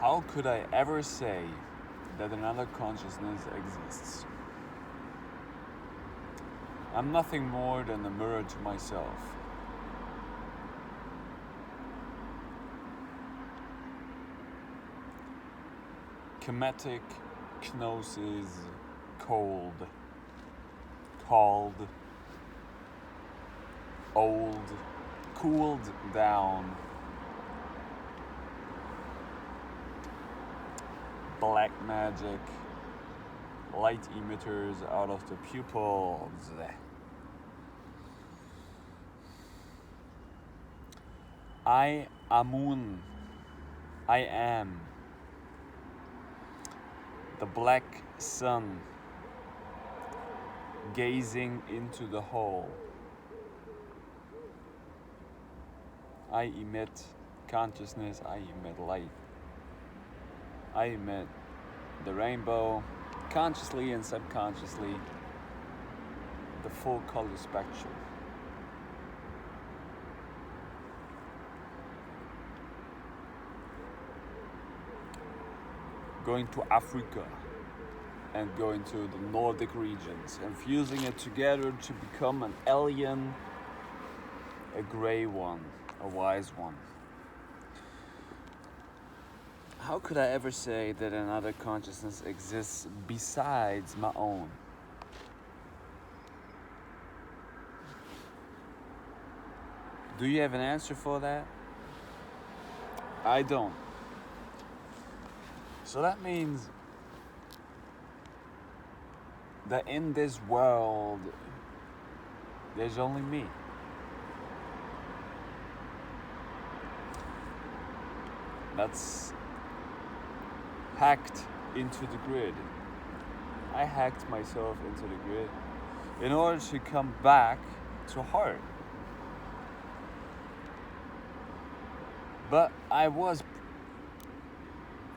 How could I ever say that another consciousness exists? I'm nothing more than a mirror to myself. KemeticKnosisKold. Called, old, cooled down, black magic, light emitters out of the pupils. I am the black sun gazing into the whole. I emit consciousness, I emit light. I emit the rainbow, consciously and subconsciously, the full color spectrum. Going to Africa and going to the Nordic regions and fusing it together to become an alien, a gray one, a wise one. How could I ever say that another consciousness exists besides my own? Do you have an answer for that? I don't. So that means that in this world, there's only me. That's hacked into the grid. I hacked myself into the grid in order to come back to heart. But I was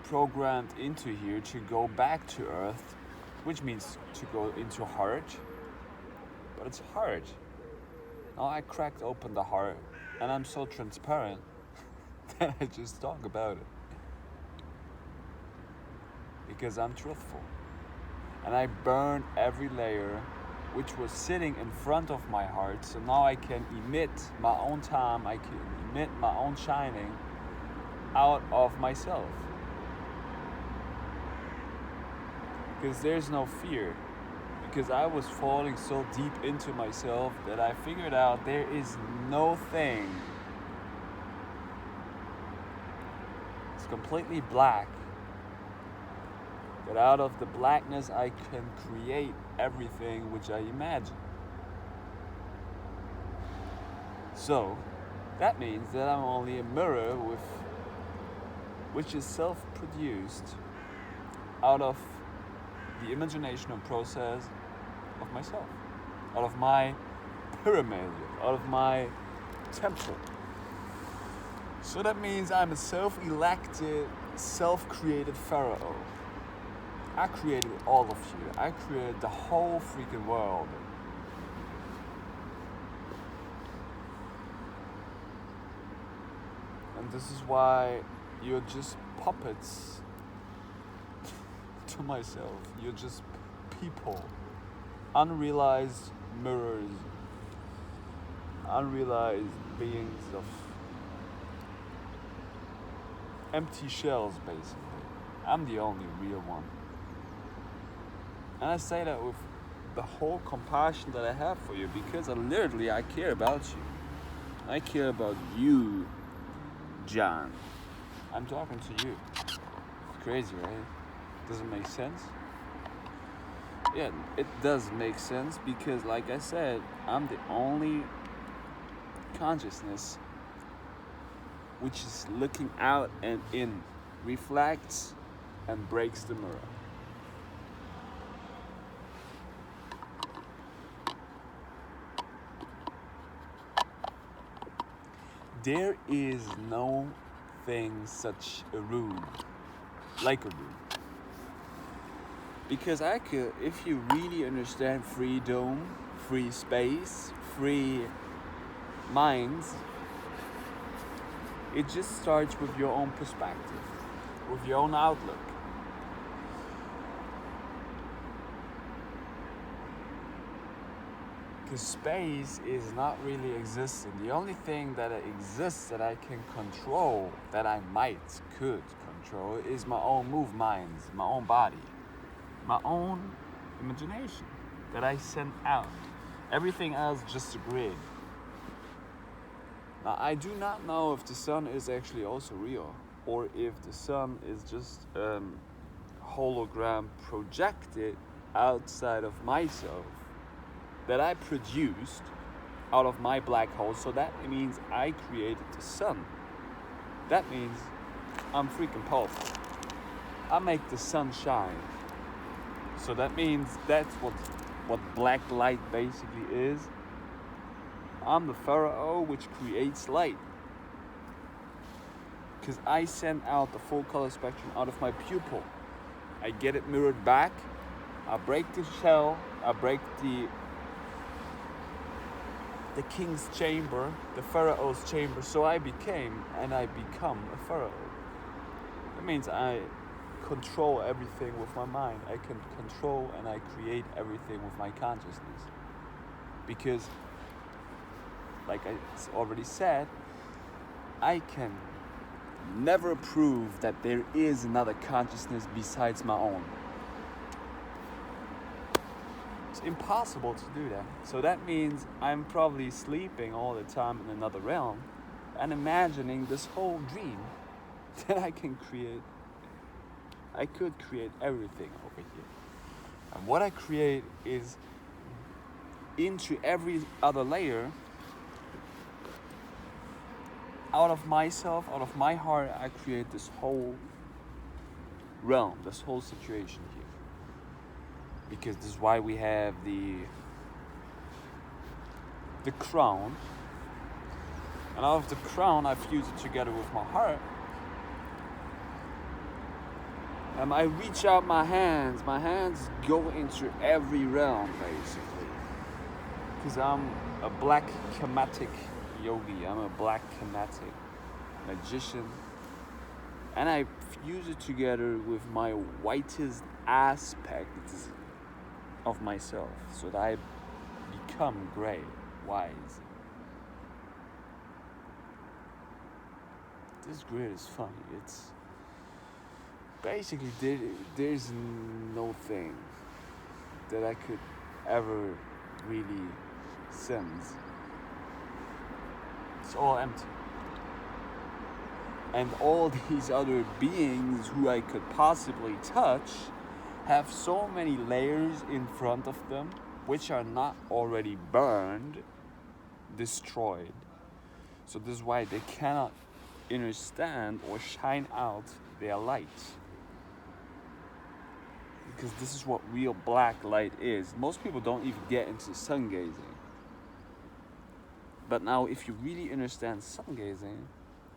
programmed into here to go back to earth, which means to go into heart. But it's hard. Now I cracked open the heart and I'm so transparent that I just talk about it. Because I'm truthful. And I burned every layer which was sitting in front of my heart, so now I can emit my own time, I can emit my own shining out of myself. Because there's no fear. Because I was falling so deep into myself that I figured out there is noThing. It's completely black. That out of the blackness I can create everything which I imagine. So that means that I'm only a mirror which is self-produced out of the imaginational process of myself, out of my pyramid, out of my temple. So that means I'm a self-elected, self-created pharaoh. I created all of you. I created the whole freaking world. And this is why you're just puppets to myself. You're just people. Unrealized mirrors. Unrealized beings of empty shells, basically. I'm the only real one. And I say that with the whole compassion that I have for you, because I care about you. I care about you, John. I'm talking to you. It's crazy, right? Does it make sense? Yeah, it does make sense because, like I said, I'm the only consciousness which is looking out and in, reflects and breaks the mirror. There is no thing such a room, like a room. Because I could, if you really understand freedom, free space, free minds, it just starts with your own perspective. with your own outlook. Because space is not really existing. The only thing that exists that I can control, that I could control, is my own minds, my own body, my own imagination that I send out. Everything else just a grid. Now, I do not know if the sun is actually also real, or if the sun is just a hologram projected outside of myself that I produced out of my black hole. So that means I created the sun. That means I'm freaking powerful. I make the sun shine. So that means that's what black light basically is. I'm the pharaoh which creates light. Because I send out the full color spectrum out of my pupil. I get it mirrored back. I break the shell. I break the king's chamber, the pharaoh's chamber. So I become a pharaoh. That means I control everything with my mind. I can control and I create everything with my consciousness. Because, like I already said, I can never prove that there is another consciousness besides my own. It's impossible to do that. So that means I'm probably sleeping all the time in another realm and imagining this whole dream that I can create. I could create everything over here. And what I create is into every other layer. Out of myself, out of my heart, I create this whole realm, this whole situation here. Because this is why we have the crown. And out of the crown, I fuse it together with my heart. And I reach out my hands go into every realm, basically. Because I'm a black Kemetic yogi, I'm a black Kemetic magician. And I fuse it together with my whitest aspects of myself, so that I become gray, wise. This grid is funny. It's basically there's no thing that I could ever really sense. It's all empty. And all these other beings who I could possibly touch have so many layers in front of them which are not already burned, destroyed. So this is why they cannot understand or shine out their light. Because this is what real black light is. Most people don't even get into sun gazing. But now if you really understand sun gazing,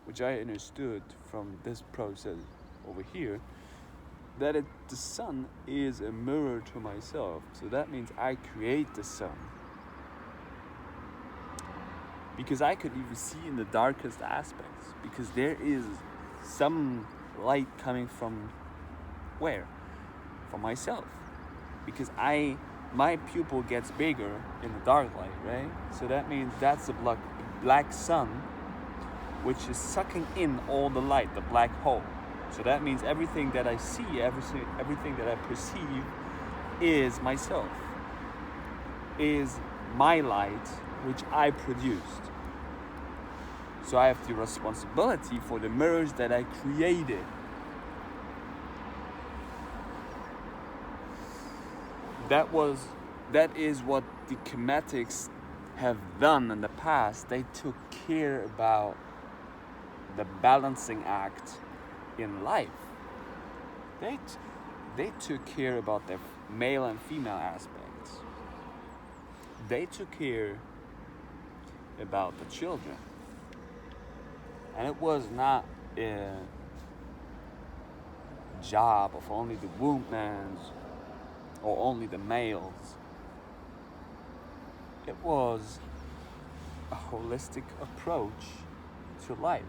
which I understood from this process over here, that the sun is a mirror to myself. So that means I create the sun. Because I could even see in the darkest aspects. Because there is some light coming from where? From myself. Because my pupil gets bigger in the dark light, right? So that means that's the black sun, which is sucking in all the light, the black hole. So that means everything that I see, everything that I perceive is myself, is my light, which I produced. So I have the responsibility for the mirrors that I created. That is what the Kemetics have done in the past. They took care about the balancing act in life. They took care about their male and female aspects. They took care about the children. And it was not a job of only the wombmans or only the males. It was a holistic approach to life.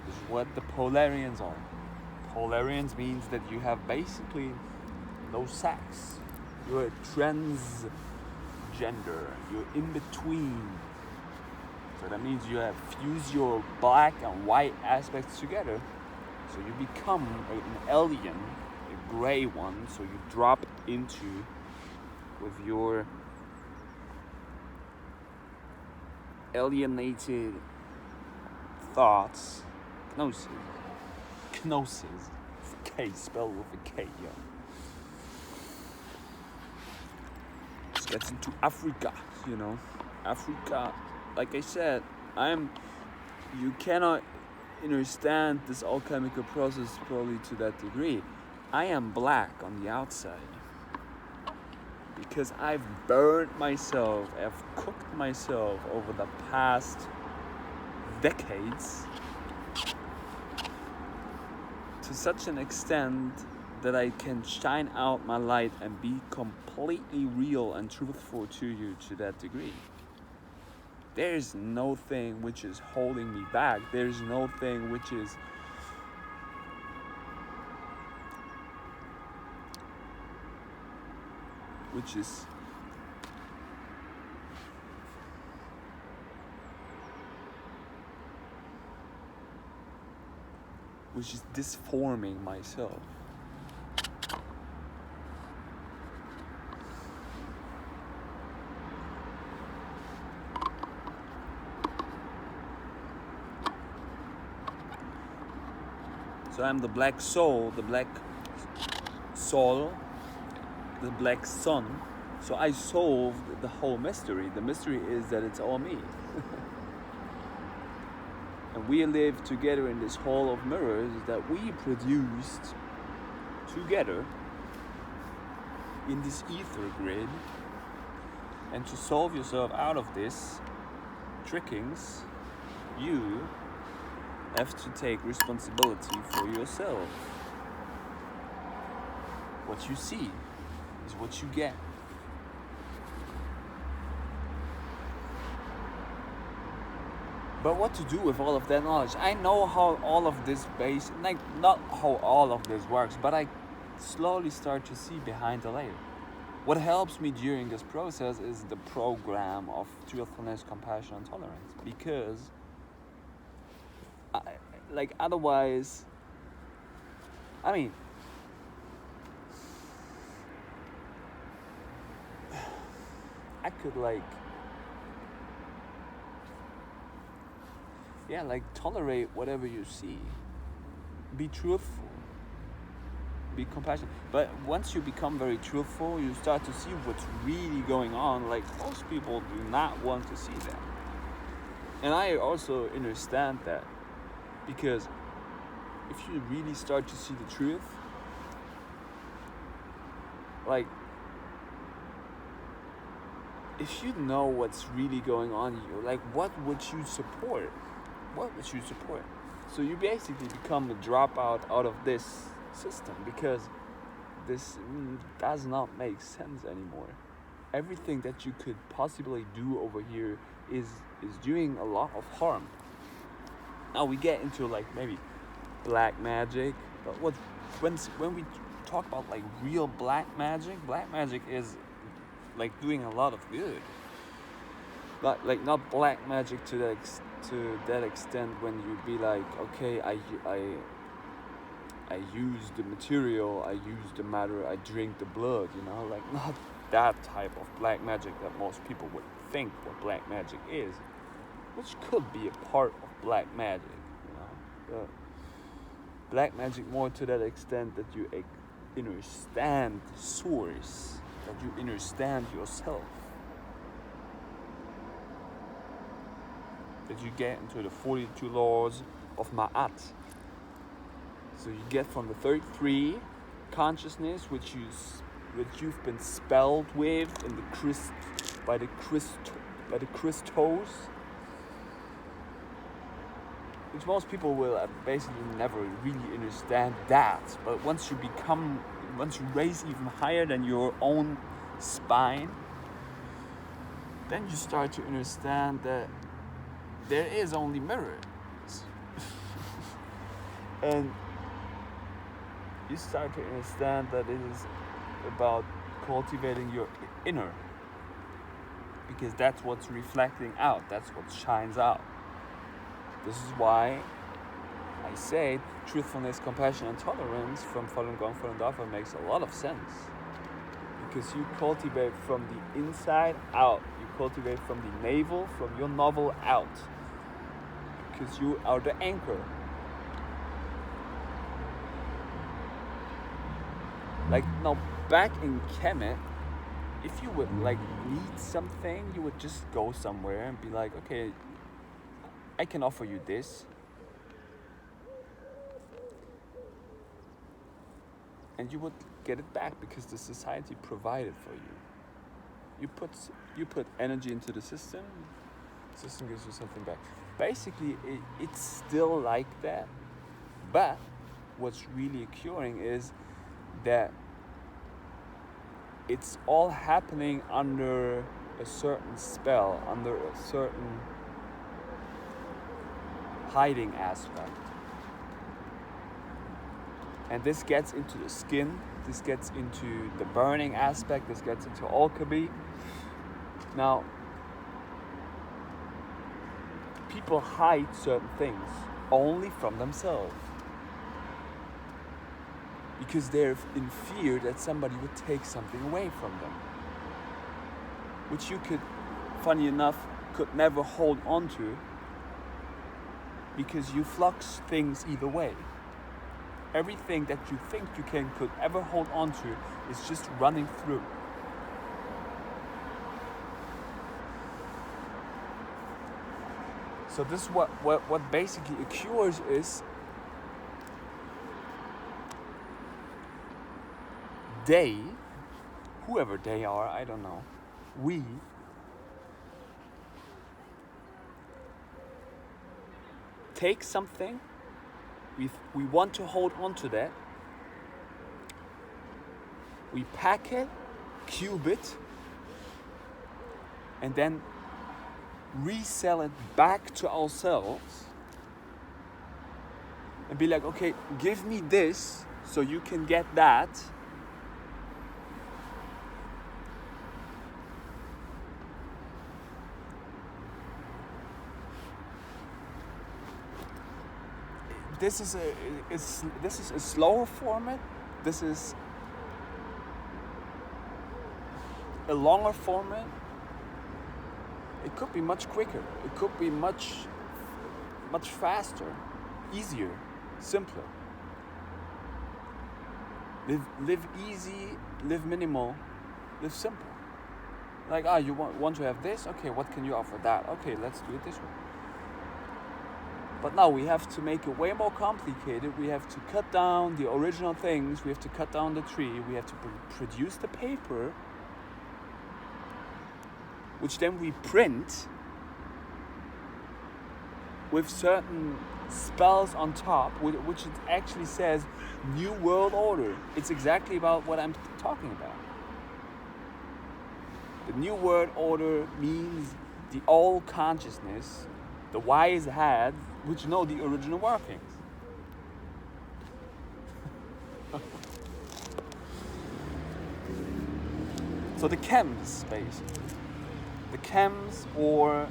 This is what the Polarians are. Polarians means that you have basically no sex. You're a transgender. You're in between. So that means you have fused your black and white aspects together. So you become an alien, a gray one. So you drop into with your alienated thoughts. Gnosis. Gnosis. It's a K, spelled with a K, yo. This gets into Africa, Africa, like I said, you cannot understand this alchemical process probably to that degree. I am black on the outside because I've burned myself, I've cooked myself over the past decades to such an extent that I can shine out my light and be completely real and truthful to you to that degree. There's no thing which is holding me back. There's no thing which is disforming myself. So I'm the black soul, the black sun. So I solved the whole mystery. The mystery is that it's all me. And we live together in this hall of mirrors that we produced together in this ether grid. And to solve yourself out of this trickings, you have to take responsibility for yourself. What you see is what you get. But what to do with all of that knowledge? I know how all of this not how all of this works, but I slowly start to see behind the layer. What helps me during this process is the program of truthfulness, compassion, and tolerance. Because otherwise, I could tolerate whatever you see. Be truthful. Be compassionate. But once you become very truthful, you start to see what's really going on. Like, most people do not want to see that. And I also understand that. Because if you really start to see the truth, if you know what's really going on here, what would you support? What would you support? So you basically become a dropout out of this system because this does not make sense anymore. Everything that you could possibly do over here is doing a lot of harm. Now we get into maybe black magic, but when we talk about real black magic is doing a lot of good. But not black magic to that extent when you be okay, I use the material, I use the matter, I drink the blood, not that type of black magic that most people would think what black magic is, which could be a part of black magic, black magic more to that extent that you understand the source, that you understand yourself, that you get into the 42 laws of Ma'at. So you get from the 33 consciousness, which you've been spelled with in by the Christos, which most people will basically never really understand that. But once you raise even higher than your own spine, then you start to understand that there is only mirrors. And you start to understand that it is about cultivating your inner, because that's what's reflecting out, that's what shines out. This is why I say truthfulness, compassion, and tolerance from Falun Gong, Falun Dafa makes a lot of sense. Because you cultivate from the inside out. You cultivate from the navel, from your novel out. Because you are the anchor. Like now, back in Kemet, if you would like need something, you would just go somewhere and be like, okay, I can offer you this. And you would get it back because the society provided for you. You put energy into the system gives you something back. Basically, it's still like that, but what's really occurring is that it's all happening under a certain spell, under a certain hiding aspect. And this gets into the skin, this gets into the burning aspect, this gets into alchemy. Now, people hide certain things only from themselves because they're in fear that somebody would take something away from them, which you could, funny enough, could never hold on to because you flux things either way. Everything that you think you could ever hold on to is just running through. So this is what basically occurs is they, whoever they are, I don't know, we take something, we want to hold on to that, we pack it, cube it, and then resell it back to ourselves and be like, okay, give me this so you can get that. This is a slower format. This is a longer format. It could be much quicker. It could be much faster, easier, simpler. Live easy, live minimal, live simple. Like, you want to have this? Okay, what can you offer that? Okay, let's do it this way. But now we have to make it way more complicated. We have to cut down the original things. We have to cut down the tree. We have to produce the paper, which then we print with certain spells on top, which it actually says New World Order. It's exactly about what I'm talking about. The New World Order means the all consciousness, the wise head, which know the original workings. So the chems, basically. The chems, or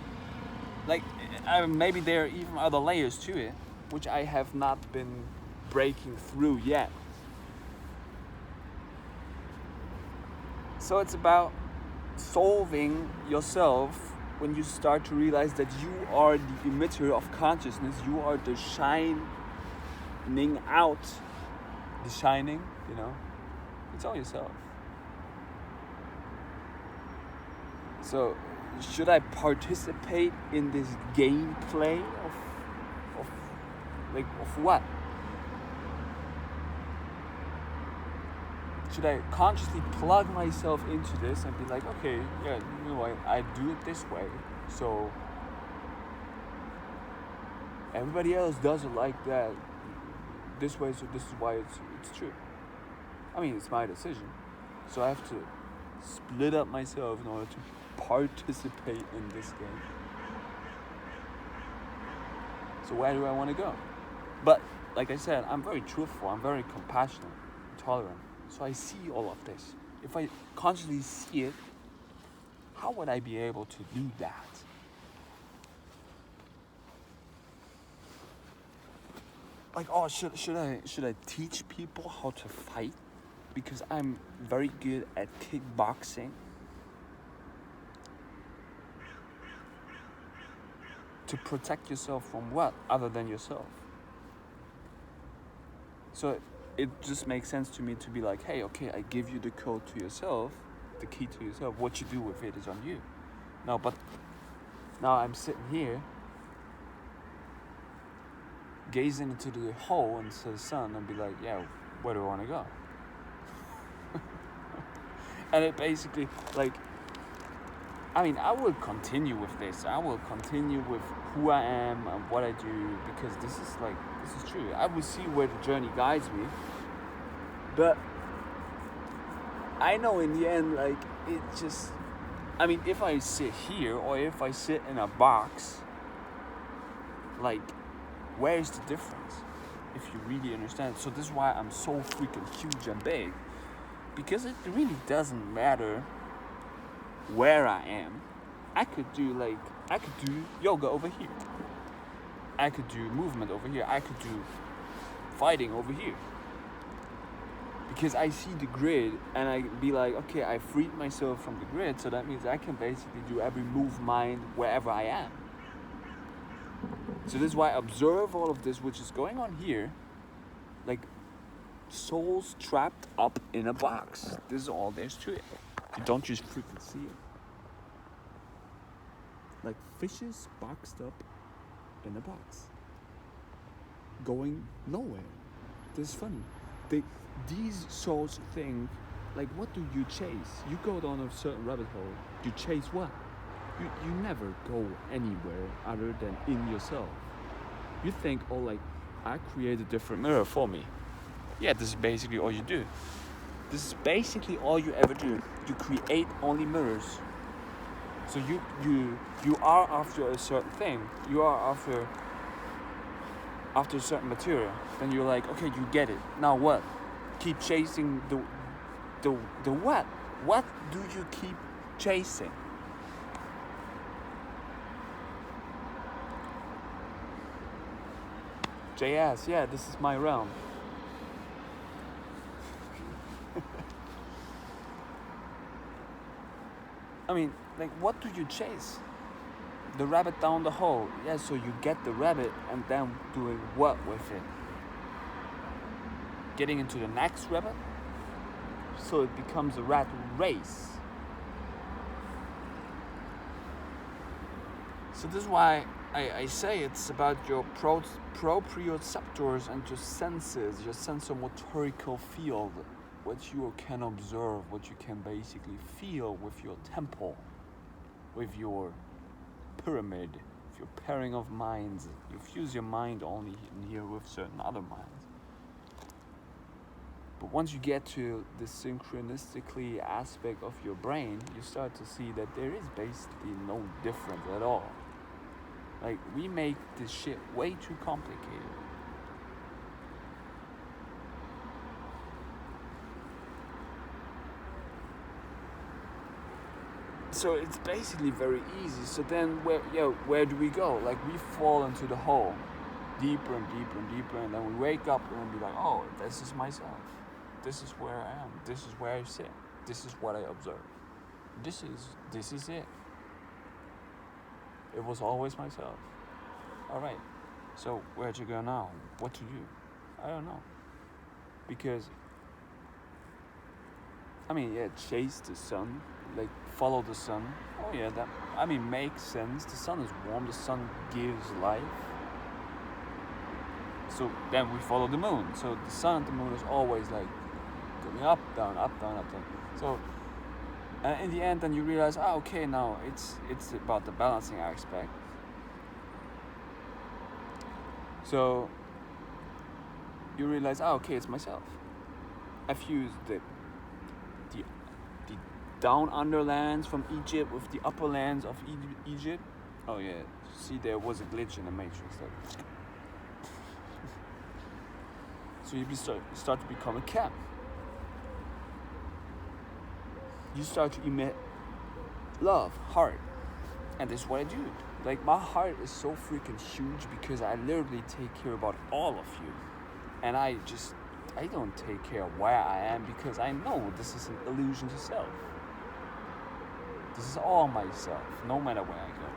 like maybe there are even other layers to it, which I have not been breaking through yet. So it's about solving yourself when you start to realize that you are the emitter of consciousness, you are the shining out, the shining, it's all yourself. So, should I participate in this gameplay of what? Should I consciously plug myself into this and be like, okay, yeah, I do it this way, so everybody else does it like that, this way, so this is why it's true. I mean, it's my decision, so I have to split up myself in order to participate in this game. So where do I want to go? But like I said, I'm very truthful, I'm very compassionate, tolerant. So I see all of this. If I consciously see it, how would I be able to do that? Like, oh, should I teach people how to fight? Because I'm very good at kickboxing. To protect yourself from what other than yourself? So it just makes sense to me to be like, hey, okay, I give you the code to yourself, the key to yourself. What you do with it is on you. No, but now I'm sitting here gazing into the hole into the sun and be like, yeah, where do I want to go? And it basically, like, I mean, I will continue with this. I will continue with who I am and what I do, because this is true. I will see where the journey guides me. But I know in the end, like, it just, I mean, if I sit here or if I sit in a box, like, where's the difference? If you really understand. So this is why I'm so freaking huge and big. Because it really doesn't matter where I am. I could do yoga over here. I could do movement over here. I could do fighting over here. Because I see the grid and I be like, okay, I freed myself from the grid, so that means I can basically do every move mind wherever I am. So this is why I observe all of this which is going on here, like souls trapped up in a box. This is all there's to it. You don't just freaking see it. Like fishes boxed up in a box, going nowhere. This is funny. These souls think, like, what do you chase? You go down a certain rabbit hole. You chase what? You never go anywhere other than in yourself. You think, oh, like, I create a different mirror for me. Yeah, this is basically all you do. This is basically all you ever do. You create only mirrors. So you are after a certain thing. You are after a certain material. Then you're like, okay, you get it. Now what? Keep chasing the what? What do you keep chasing? JS, yeah, this is my realm. I mean, like, what do you chase? The rabbit down the hole. Yeah, so you get the rabbit and then doing what with it? Getting into the next rabbit? So it becomes a rat race. So this is why I say it's about your proprioceptors and your senses, your sensomotorical field, what you can observe, what you can basically feel with your temple, with your pyramid, with your pairing of minds. You fuse your mind only in here with certain other minds. But once you get to the synchronistically aspect of your brain, you start to see that there is basically no difference at all. Like, we make this shit way too complicated. So it's basically very easy. So then where do we go? Like, we fall into the hole deeper and deeper and deeper, and then we wake up and be like, oh, this is myself. This is where I am. This is where I sit. This is what I observe. This is it. It was always myself. All right. So where to go now? What to do? I don't know. Because, I mean, yeah, chase the sun, like follow the sun. Oh yeah, that, I mean, makes sense. The sun is warm. The sun gives life. So then we follow the moon. So the sun and the moon is always like going up, down, up, down, up, down. So in the end, then you realize, okay, now it's about the balancing aspect. So you realize, okay, it's myself. I fused the down underlands from Egypt with the upper lands of Egypt. Oh yeah, see, there was a glitch in the matrix. So you start to become a chem. You start to emit love, heart. And this is what I do. Like, my heart is so freaking huge because I literally take care about all of you. And I don't take care of where I am because I know this is an illusion to self. This is all myself, no matter where I go.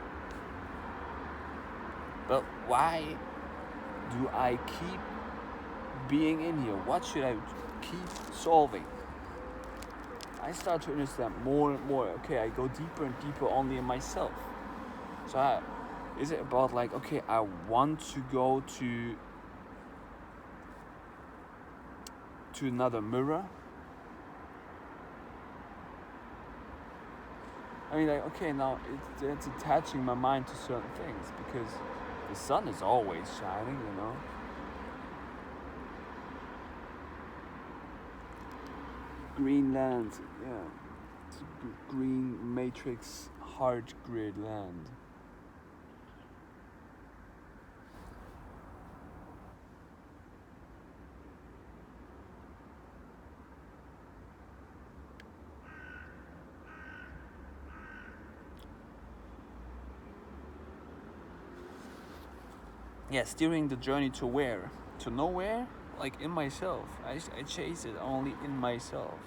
But why do I keep being in here? What should I keep solving? I start to understand more and more. Okay, I go deeper and deeper only in myself. So is it about like, okay, I want to go to another mirror? I mean, like, okay, now it's attaching my mind to certain things because the sun is always shining, you know. Green land, yeah. It's a green matrix hard grid land. Yeah, steering the journey to where? To nowhere? Like in myself. I chase it only in myself.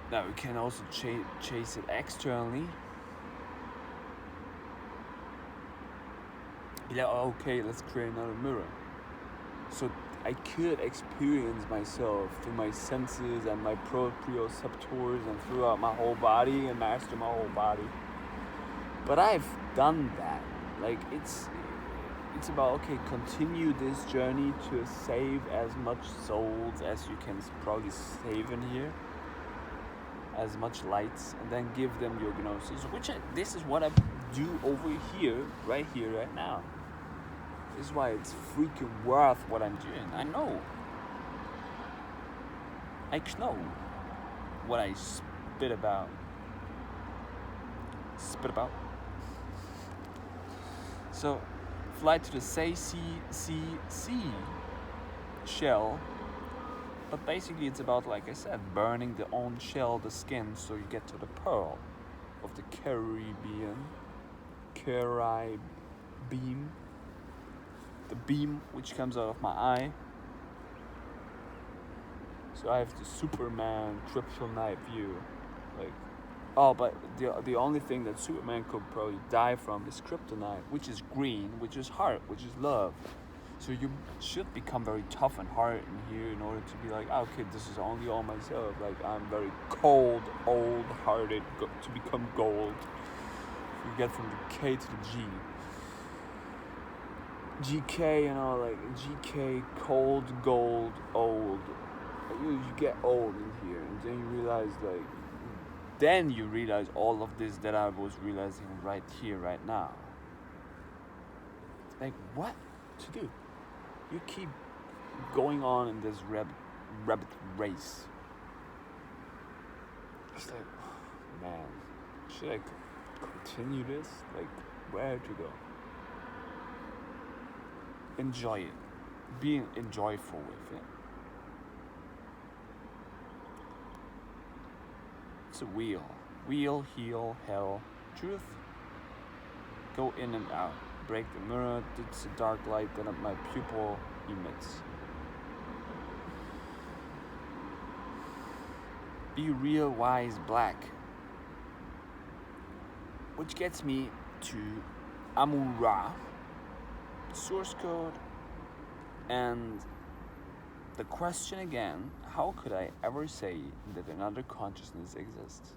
Now we can also chase it externally. Be like, oh, okay, let's create another mirror. So I could experience myself through my senses and my proprioceptors and throughout my whole body and master my whole body. But I've done that. Like, it's about, okay, continue this journey to save as much souls as you can probably save in here, as much lights, and then give them your gnosis, this is what I do over here, right now. This is why it's freaking worth what I'm doing. I know what I spit about. So, fly to the C shell, but basically it's about, like I said, burning the own shell, the skin, so you get to the pearl of the Caribbean, the beam which comes out of my eye. So I have the Superman kryptonite view, like. Oh, but the only thing that Superman could probably die from is kryptonite, which is green, which is heart, which is love. So you should become very tough and hard in here in order to be like, okay, this is only all myself. Like, I'm very cold, old-hearted to become gold. You get from the K to the G. GK, you know, like GK, cold, gold, old. You get old in here, and then you realize, like, then you realize all of this that I was realizing right here, right now. Like, what to do? You keep going on in this rabbit race. It's like, man, should I continue this? Like, where to go? Enjoy it. Being enjoyful with it. It's a wheel, heel, hell, truth. Go in and out. Break the mirror. It's a dark light that my pupil emits. Be real, wise, black. Which gets me to Amun-Ra, source code, and the question again, how could I ever say that another consciousness exists?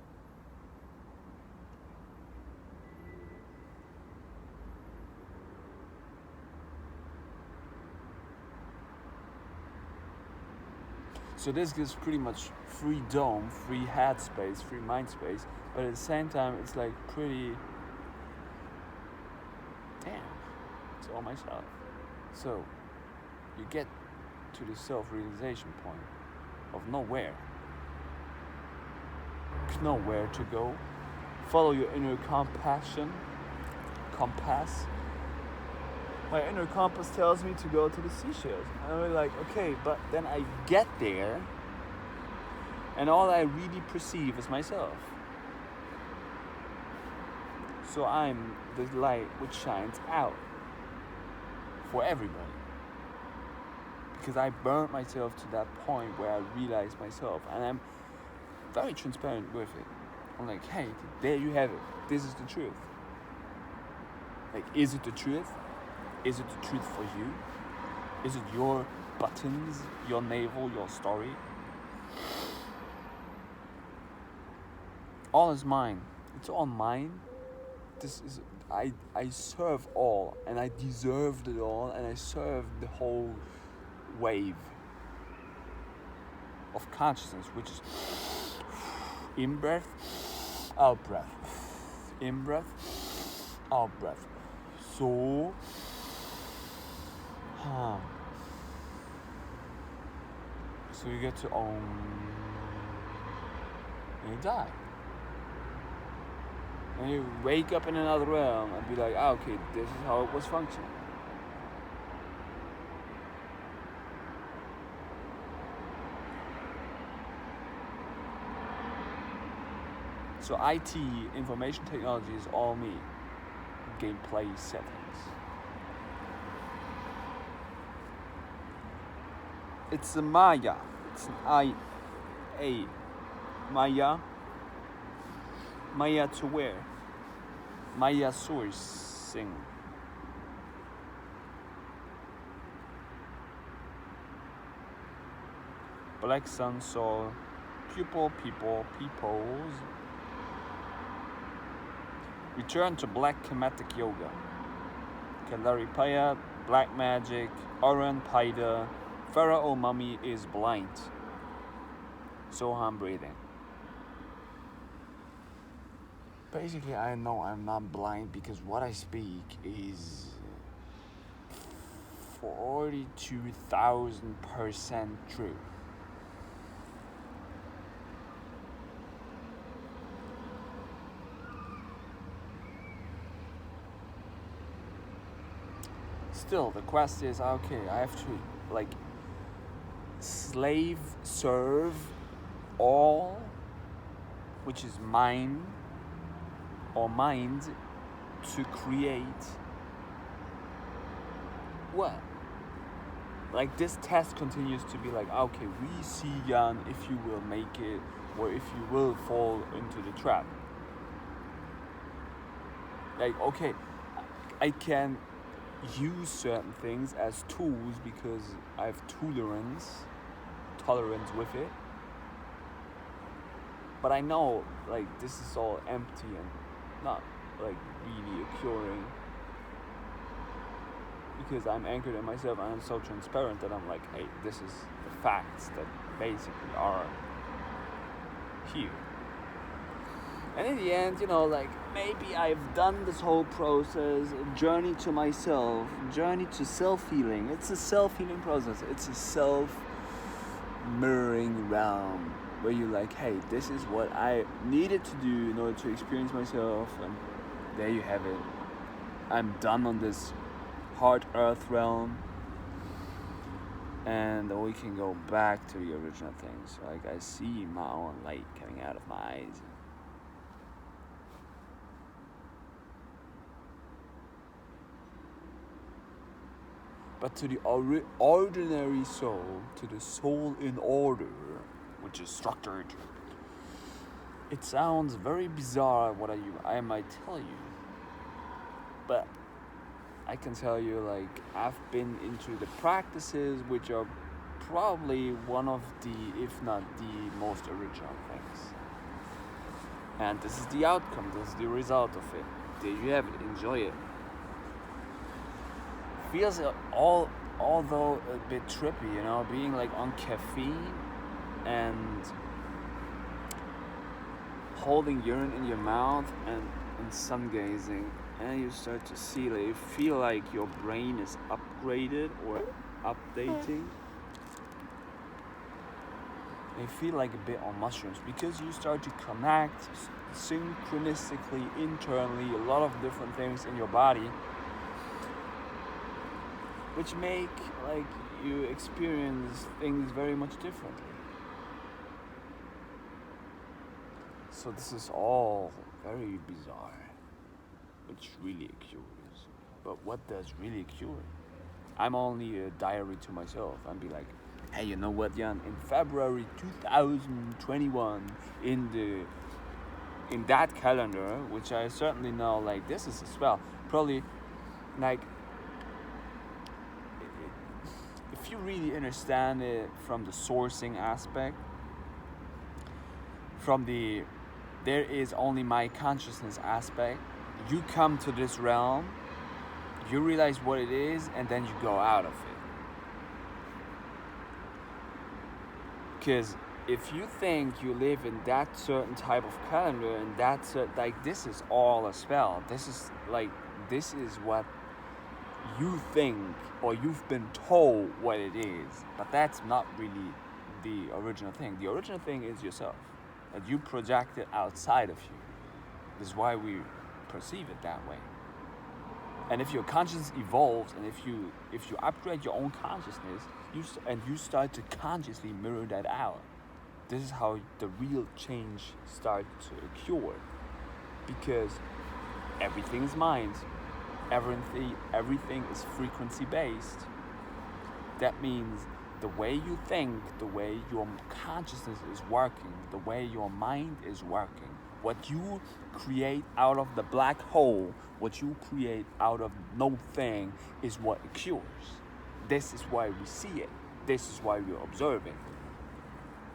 So this gives pretty much free dome, free head space, free mind space, but at the same time it's like pretty, damn, it's all myself. So you get to the self-realization point of nowhere. Know where to go. Follow your inner compass. my inner compass tells me to go to the seashells. And I'm like, okay, but then I get there, and all I really perceive is myself. So I'm the light which shines out for everybody. Because I burnt myself to that point where I realized myself, and I'm very transparent with it. I'm like, hey, there you have it. This is the truth. Like, is it the truth? Is it the truth for you? Is it your buttons, your navel, your story? All is mine. It's all mine. This is I serve all, and I deserved it all, and I served the whole wave of consciousness, which is in breath, out breath, in breath, out breath. So so you get to own, and you die. And you wake up in another realm and be like, okay, this is how it was functioning. So IT, information technology, is all me. Gameplay settings. It's a Maya. It's an I-A. Maya. Maya to where? Maya sourcing. Black sun, soul, peoples. Return to black Kemetic yoga. Kalaripaya, black magic, Oran Paida, Pharaoh mummy is blind. So I'm breathing. Basically, I know I'm not blind because what I speak is 42,000% true. Still, the quest is, okay, I have to, like, slave serve all which is mine or mind to create what? Like, this test continues to be like, okay, we see Jan if you will make it or if you will fall into the trap. Like, okay, I can use certain things as tools because I have tolerance with it. But I know, like, this is all empty and not, like, really occurring. Because I'm anchored in myself and I'm so transparent that I'm like, hey, this is the facts that basically are here. And in the end, like, maybe I've done this whole process, journey to myself, journey to self-healing. It's a self-healing process. It's a self-mirroring realm where you're like, hey, this is what I needed to do in order to experience myself. And there you have it. I'm done on this hard earth realm. And we can go back to the original things. Like, I see my own light coming out of my eyes. But to the ordinary soul, to the soul in order, which is structured, it sounds very bizarre what I might tell you. But I can tell you, like, I've been into the practices which are probably one of the, if not the most original things. And this is the outcome, this is the result of it. There you have it, enjoy it. Feels although a bit trippy, being like on caffeine and holding urine in your mouth and sun gazing, and you start to see, like, you feel like your brain is upgraded or updating. You feel like a bit on mushrooms because you start to connect synchronistically internally a lot of different things in your body. which make like you experience things very much differently. So this is all very bizarre, which really curious. But what does really cure? I'm only a diary to myself and be like, hey, you know what, Jan? In February 2021, in that calendar, which I certainly know, like this is as well, probably, like, if you really understand it from the sourcing aspect, from the there is only my consciousness aspect, you come to this realm, you realize what it is, and then you go out of it. Because if you think you live in that certain type of calendar and that's like this is all a spell, this is what you think or you've been told what it is, but that's not really the original thing. The original thing is yourself, that you project it outside of you. This is why we perceive it that way. And if your consciousness evolves, and if you upgrade your own consciousness, you start to consciously mirror that out. This is how the real change starts to occur, because everything is mind. Everything is frequency based. That means the way you think, the way your consciousness is working, the way your mind is working, what you create out of the black hole, what you create out of noThing is what occurs. This is why we see it. This is why we're observing.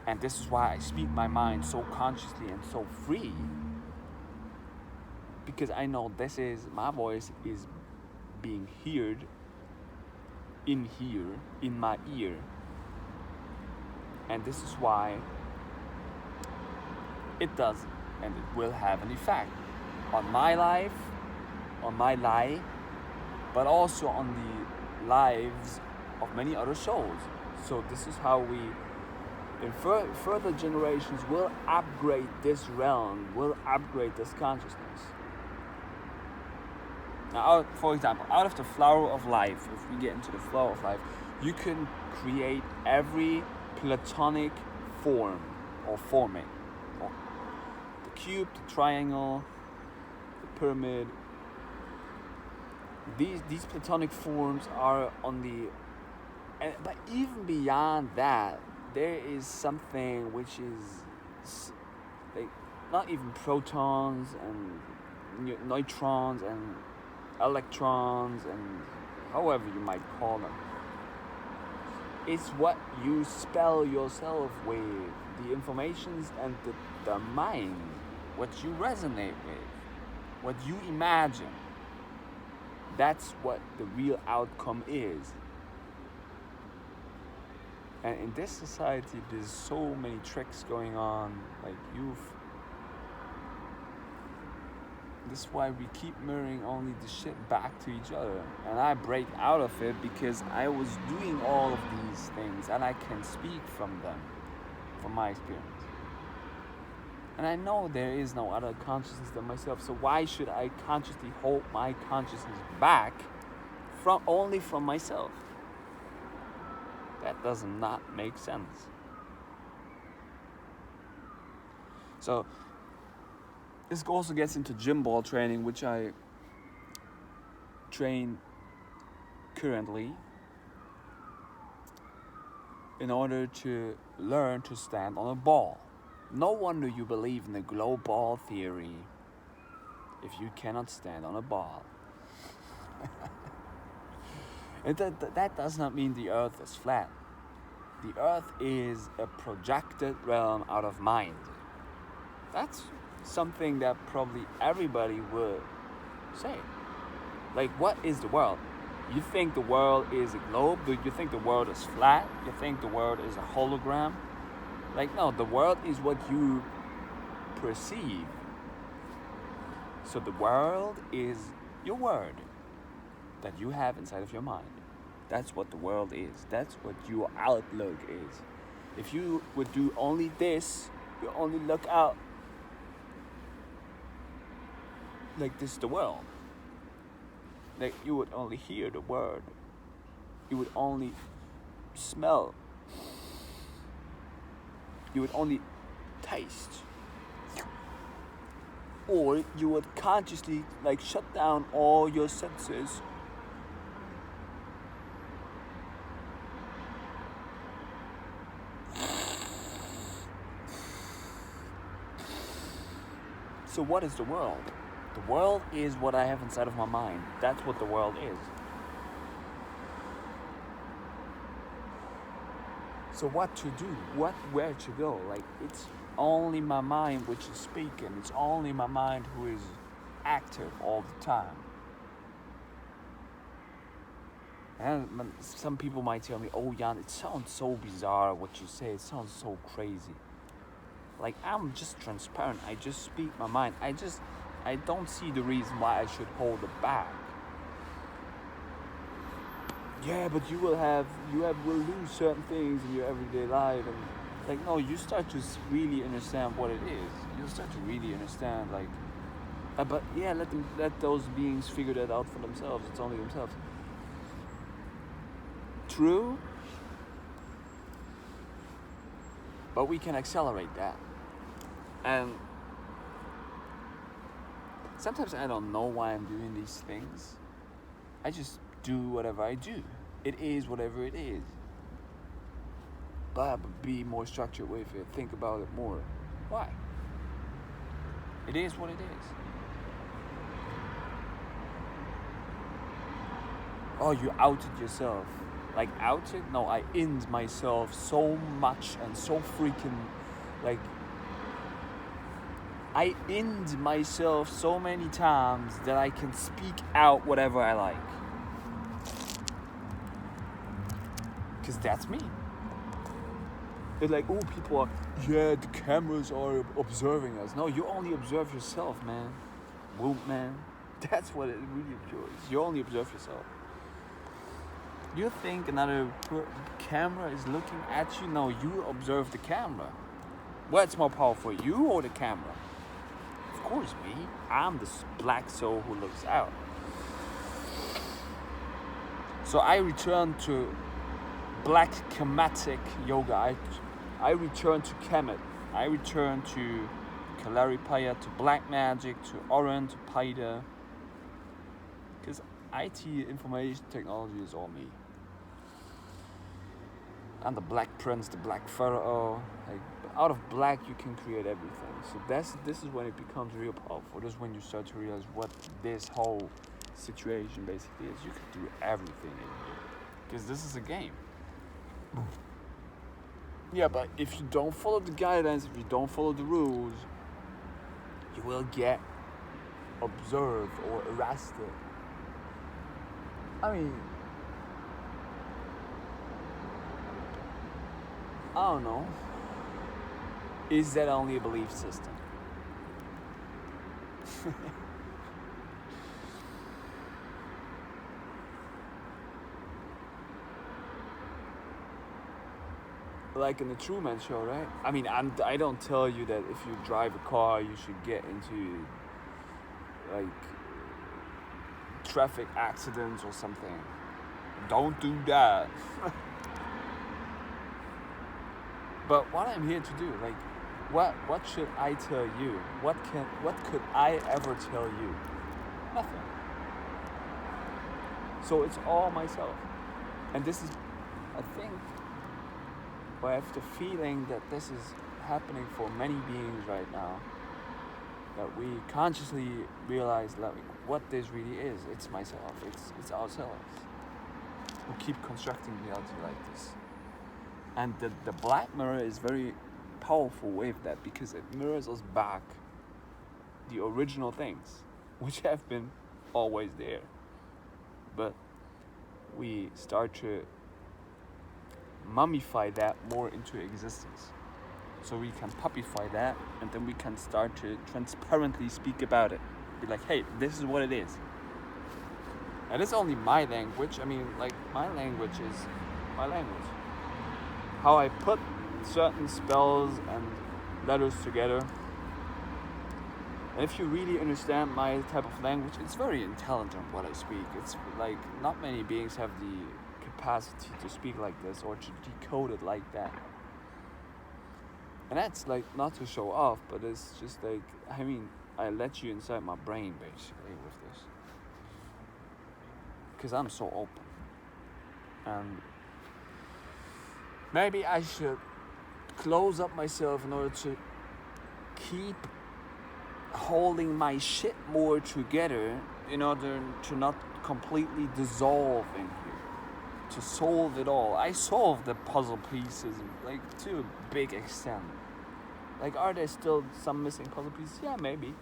And this is why I speak my mind so consciously and so free. Because I know my voice is being heard in here, in my ear. And this is why it does and it will have an effect on my life, but also on the lives of many other souls. So this is how we, in further generations, will upgrade this realm, will upgrade this consciousness. Now, for example, out of the flower of life, if we get into the flower of life, you can create every platonic form or forming. The cube, the triangle, the pyramid. These platonic forms are on the... But even beyond that, there is something which is like not even protons and neutrons and electrons and however you might call them. It's what you spell yourself with, the informations and the mind, what you resonate with, what you imagine. That's what the real outcome is. And in this society, there's so many tricks going on. Like this is why we keep mirroring only the shit back to each other. And I break out of it because I was doing all of these things and I can speak from them, from my experience. And I know there is no other consciousness than myself, so why should I consciously hold my consciousness back only from myself? That does not make sense. So this also gets into gym ball training, which I train currently in order to learn to stand on a ball. No wonder you believe in the glow ball theory if you cannot stand on a ball. And that does not mean the earth is flat. The earth is a projected realm out of mind. That's something that probably everybody would say. Like, what is the world? You think the world is a globe? Do you think the world is flat? You think the world is a hologram? Like, no, the world is what you perceive. So the world is your word that you have inside of your mind. That's what the world is. That's what your outlook is. If you would do only this, you only look out like this is the world. Like, you would only hear the word you would only smell, you would only taste, or you would consciously like shut down all your senses. So what is the world? The world is what I have inside of my mind. That's what the world is. So what to do? Where to go? Like, it's only my mind which is speaking. It's only my mind who is active all the time. And some people might tell me, "Oh, Jan, it sounds so bizarre what you say. It sounds so crazy." Like, I'm just transparent. I just speak my mind. I don't see the reason why I should hold it back. Yeah, but you will lose certain things in your everyday life, and like, no, you start to really understand what it is. You'll start to really understand, like, but yeah, let those beings figure that out for themselves. It's only themselves. True, but we can accelerate that. And sometimes I don't know why I'm doing these things. I just do whatever I do. It is whatever it is. But be more structured with it. Think about it more. Why? It is what it is. Oh, you outed yourself. Like, outed? No, I inned myself so much and so freaking, like, I inned myself so many times that I can speak out whatever I like. Because that's me. They're like, oh, people are, yeah, the cameras are observing us. No, you only observe yourself, man. Whoop, man. That's what it really is. You only observe yourself. You think another camera is looking at you? No, you observe the camera. What's more powerful, you or the camera? Of course, me. I'm the black soul who looks out. So I return to black Kemetic yoga. I return to Kemet. I return to Kalaripaya, to black magic, to Oran, to Paida. Because IT, information technology, is all me. I'm the black prince, the black pharaoh. Like, out of black you can create everything. So this is when it becomes real powerful. This is when you start to realize what this whole situation basically is. You can do everything in here. Because this is a game. Yeah, but if you don't follow the guidelines, if you don't follow the rules, you will get observed or arrested. I mean, I don't know. Is that only a belief system? Like in the Truman Show, right? I mean, I don't tell you that if you drive a car, you should get into like traffic accidents or something. Don't do that. But what I'm here to do, like, what should I tell you? What could I ever tell you? Nothing. So it's all myself. And this is, I think, I have the feeling that this is happening for many beings right now. That we consciously realize, like, what this really is. It's myself. It's ourselves who keep constructing reality like this. And the black mirror is very powerful with that, because it mirrors us back the original things, which have been always there. But we start to mummify that more into existence. So we can puppify that, and then we can start to transparently speak about it. Be like, hey, this is what it is. And it's only my language. I mean, like, my language is my language. How I put certain spells and letters together. And if you really understand my type of language, it's very intelligent what I speak. It's like, not many beings have the capacity to speak like this or to decode it like that. And that's like not to show off, but it's just like, I mean, I let you inside my brain basically with this. Because I'm so open. And maybe I should close up myself in order to keep holding my shit more together in order to not completely dissolve in here, to solve it all. I solved the puzzle pieces like to a big extent. Like, are there still some missing puzzle pieces? Yeah, maybe.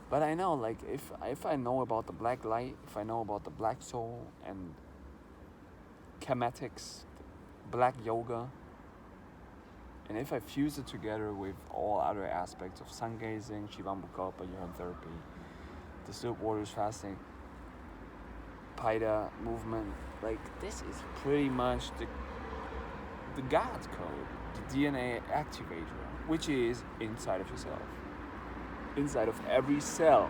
But I know, like, if I know about the black light, if I know about the black soul and Kemetics, black yoga, and if I fuse it together with all other aspects of sun gazing, Shivambukalpa, urine therapy, distilled waters fasting, Paida movement, like, this is pretty much the God code, the DNA activator, which is inside of yourself, inside of every cell.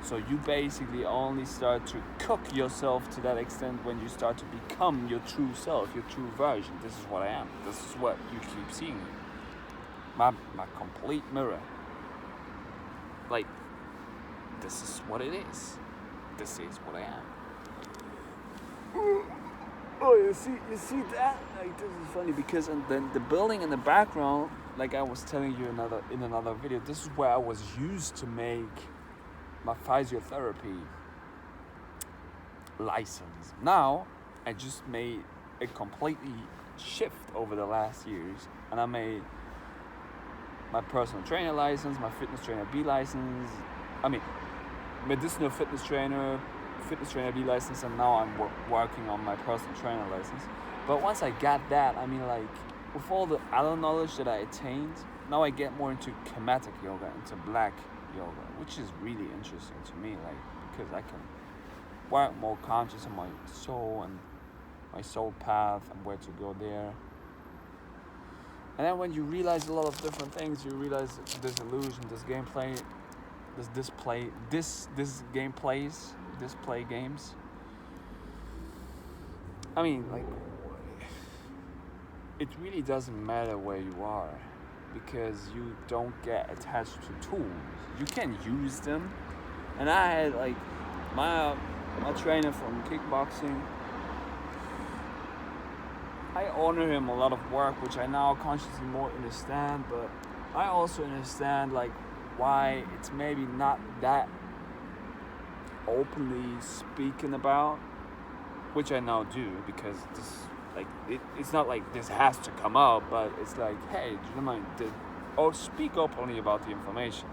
So you basically only start to cook yourself to that extent when you start to become your true self, your true version. This is what I am. This is what you keep seeing. My complete mirror. Like, this is what it is. This is what I am. Oh, you see that? Like, this is funny because then the building in the background, like I was telling you in another video, this is where I was used to make my physiotherapy license. Now, I just made a completely shift over the last years, and I made my personal trainer license, my fitness trainer B license, medicinal fitness trainer B license, and now I'm working on my personal trainer license. But once I got that, I mean, like, with all the other knowledge that I attained, now I get more into Kemetic yoga, into black yoga, which is really interesting to me, like, because I can work more conscious on my soul and my soul path and where to go there. And then when you realize a lot of different things, you realize this illusion, this gameplay, display games. I mean, like, it really doesn't matter where you are, because you don't get attached to tools. You can use them. And I had, like, my trainer from kickboxing, I honor him a lot of work, which I now consciously more understand, but I also understand, like, why it's maybe not that openly speaking about, which I now do, because this, like, it's not like this has to come out, but it's like, hey, do you mind, or speak openly about the information.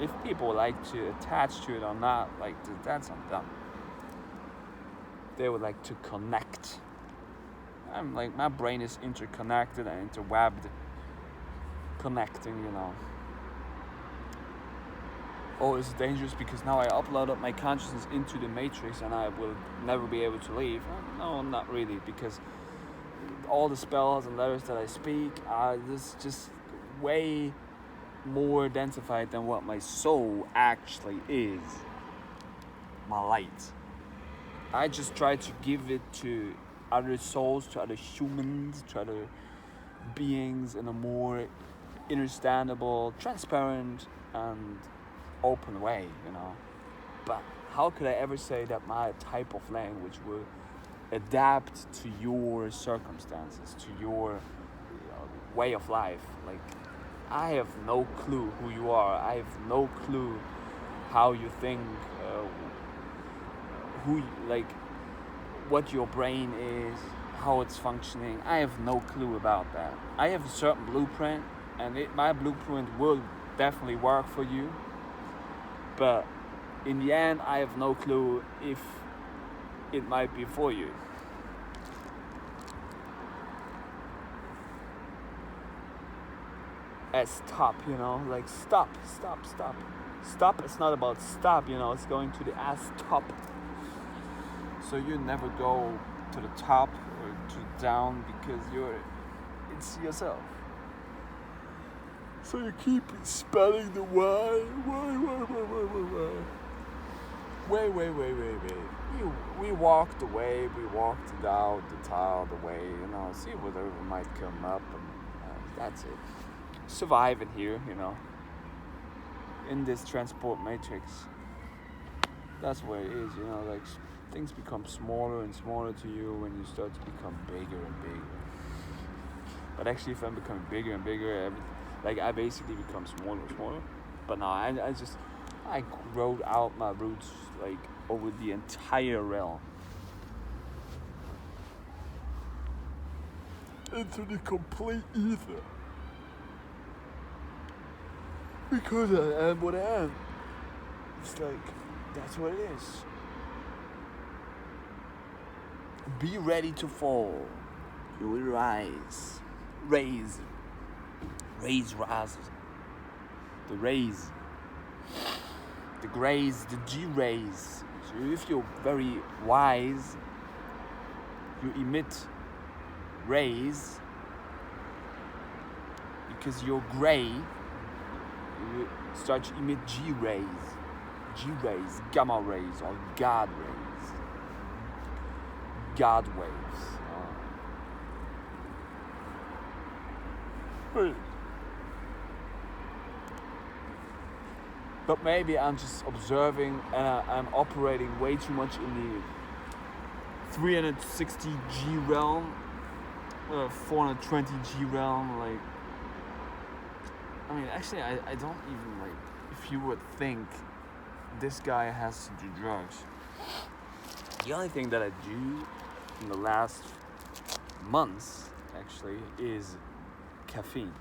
If people like to attach to it or not, like, that's on them. They would like to connect. I'm like, my brain is interconnected and interwebbed, connecting, you know. Oh, it's dangerous because now I uploaded my consciousness into the matrix and I will never be able to leave. No, not really, because all the spells and letters that I speak are just way more densified than what my soul actually is. My light. I just try to give it to other souls, to other humans, to other beings in a more understandable, transparent, and open way, you know. But how could I ever say that my type of language will adapt to your circumstances, to your way of life? Like, I have no clue who you are. I have no clue how you think, what your brain is, how it's functioning. I have no clue about that. I have a certain blueprint, and my blueprint will definitely work for you. But in the end, I have no clue if it might be for you. Stop, you know, like stop. Stop, it's not about stop, you know, it's going to the top. So you never go to the top or to down because it's yourself. So you keep spelling the why. Wait. we walked away, we walked it out, the tile, the way, you know, see whatever might come up, and that's it. Surviving here, you know, in this transport matrix. That's what it is, you know, like things become smaller and smaller to you when you start to become bigger and bigger. But actually, if I'm becoming bigger and bigger, like I basically become smaller and smaller. But no, I growed out my roots like over the entire realm. Into the complete ether. Because I am what I am. It's like, that's what it is. Be ready to fall. You will rise. Raise. The rays. The grays, the G rays. So if you're very wise, you emit rays. Because you're gray, you start to emit G rays, gamma rays, or God rays, God waves. But maybe I'm just observing and I'm operating way too much in the 360 G realm, 420 G realm, like. I mean, actually, I don't even, like, if you would think this guy has to do drugs. The only thing that I do in the last months, actually, is caffeine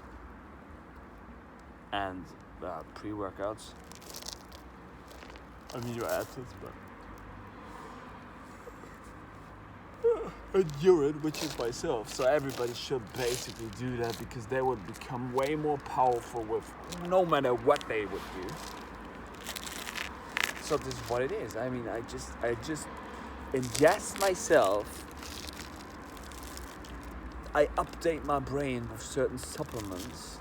and pre-workouts, amino acids, and urine, which is myself. So everybody should basically do that because they would become way more powerful with no matter what they would do. So this is what it is. I mean, I just ingest myself. I update my brain with certain supplements.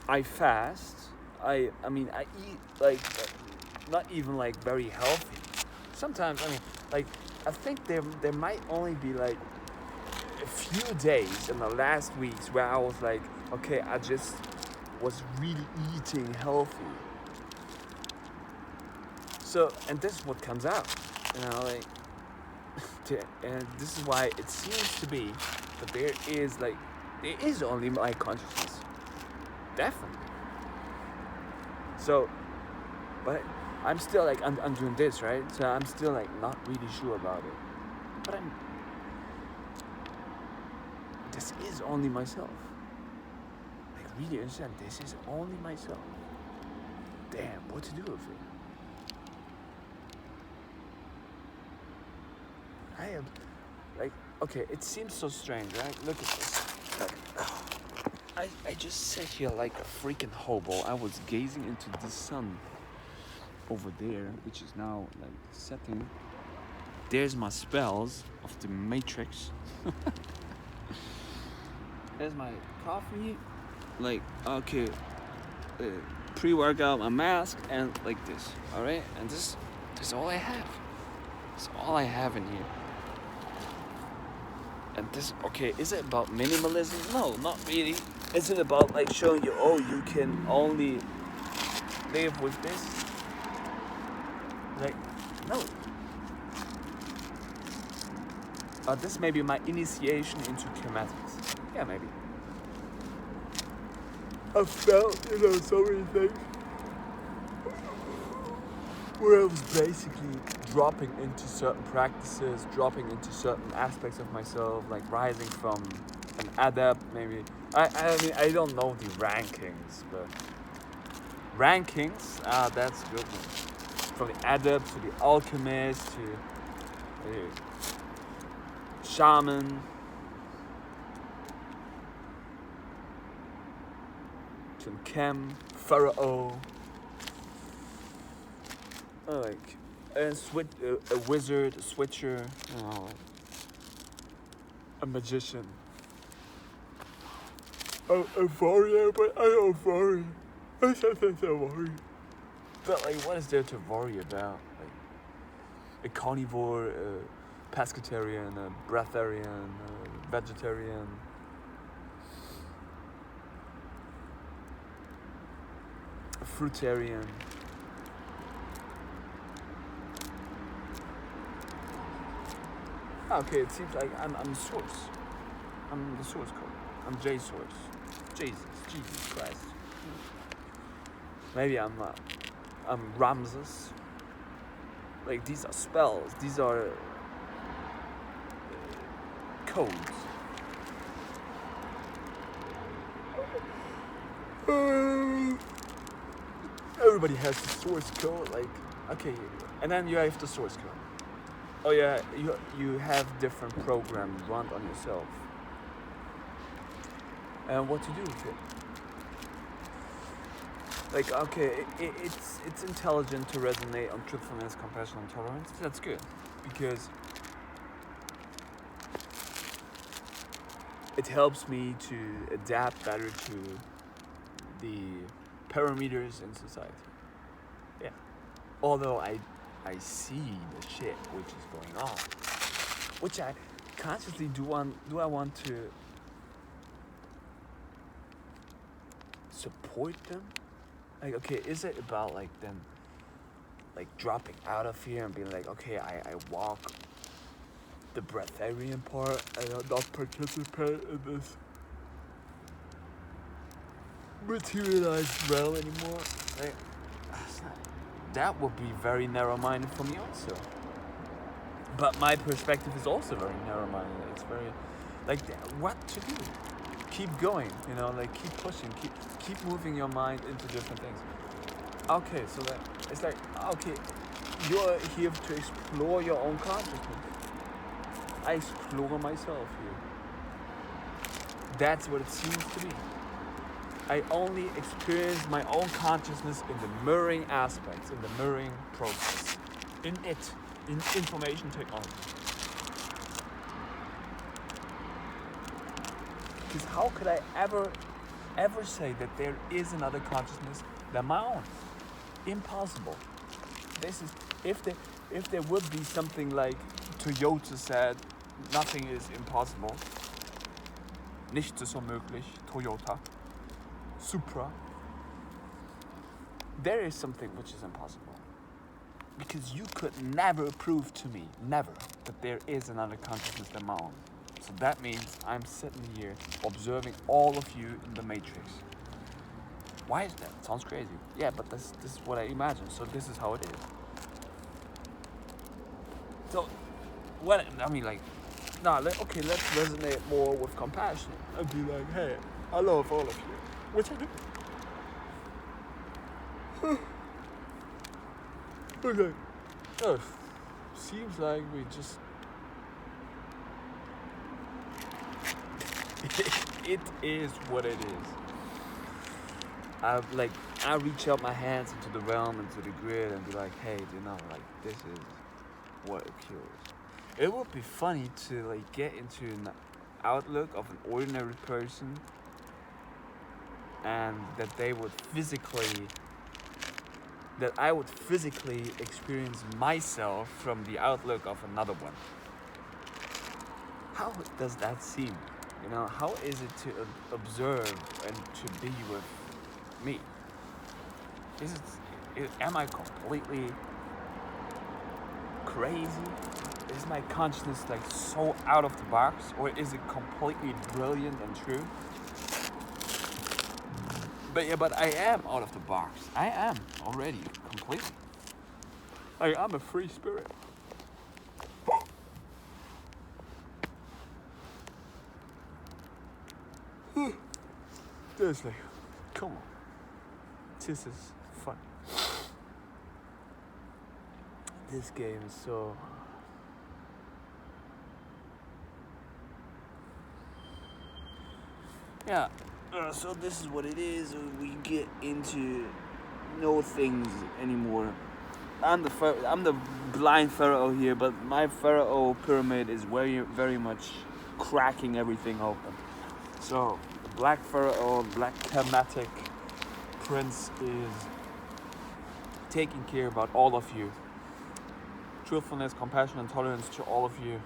I fast. I mean, I eat like not even like very healthy. Sometimes, I mean, like. I think there might only be like a few days in the last weeks where I was like, okay, I just was really eating healthy. So, and this is what comes out, you know, like, and this is why it seems to be that there is only my consciousness, definitely. So, but. I'm still like, I'm doing this, right? So I'm still like not really sure about it. But this is only myself. Like really understand, this is only myself. Damn, what to do with it? I am, like, okay, it seems so strange, right? Look at this. Like, I just sat here like a freaking hobo. I was gazing into the sun. Over there, which is now like setting. There's my spells of the matrix. There's my coffee, like okay, pre-workout, my mask, and like this. All right, and this is all I have. It's all I have in here. And this, okay, is it about minimalism? No, not really. Is it about like showing you, oh, you can only live with this? Like, no. This may be my initiation into Kemetics. Yeah, maybe. I felt, so many things where I was basically dropping into certain practices, dropping into certain aspects of myself, like rising from an adept, maybe. I mean, I don't know the rankings, but rankings, that's a good one. From the adept to the alchemist to the shaman to chem, pharaoh, like a wizard, a switcher, a magician, a warrior, but I don't worry. I said a warrior. But like, what is there to worry about? Like, a carnivore, a pescatarian, a breatharian, a vegetarian. A fruitarian. Okay, it seems like I'm the source. I'm the source code. I'm J source. Jesus Christ. Maybe I'm Ramses. Like, these are spells. These are codes. Everybody has the source code. Like, okay, and then you have the source code. Oh yeah, you have different programs run on yourself. And what to do with it? Like, okay, it's intelligent to resonate on truthfulness, compassion, and tolerance. That's good, because it helps me to adapt better to the parameters in society. Yeah. Although I see the shit which is going on, which I consciously do I want to support them? Like, okay, is it about like them like dropping out of here and being like, okay, I walk the breatharian part, I do not participate in this materialized realm anymore? Like, that would be very narrow-minded for me also. But my perspective is also very narrow-minded. It's very, like, what to do? Keep going, you know, like, keep pushing, keep moving your mind into different things. Okay, so that it's like, okay, you're here to explore your own consciousness. I explore myself here. That's what it seems to me. I only experience my own consciousness in the mirroring aspects, in the mirroring process, in information technology. Because how could I ever say that there is another consciousness than my own? Impossible. This is if there would be something like Toyota said, nothing is impossible. Nichts ist unmöglich. Toyota. Supra. There is something which is impossible. Because you could never prove to me, never, that there is another consciousness than my own. So that means I'm sitting here observing all of you in the matrix. Why is that? Sounds crazy. Yeah, but this is what I imagine, so this is how it is. So, what I mean, like, okay, let's resonate more with compassion. I'd be like, hey, I love all of you. Which I do. Okay. Oh, seems like we just... it is what it is. I reach out my hands into the realm, into the grid, and be like, hey, you know, like, this is what occurs. It would be funny to, like, get into an outlook of an ordinary person, and that I would physically experience myself from the outlook of another one. How does that seem? You know, how is it to observe and to be with me? Am I completely crazy? Is my consciousness like so out of the box, or is it completely brilliant and true? But I am out of the box. I am already completely. Like, I'm a free spirit. Seriously, come on. This is fun. This game is so... Yeah, so this is what it is. We get into no things anymore. I'm the blind pharaoh here, but my pharaoh pyramid is very much cracking everything open. So the black pharaoh, black Kemetic prince is taking care about all of you, truthfulness, compassion, and tolerance to all of you.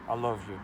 I love you.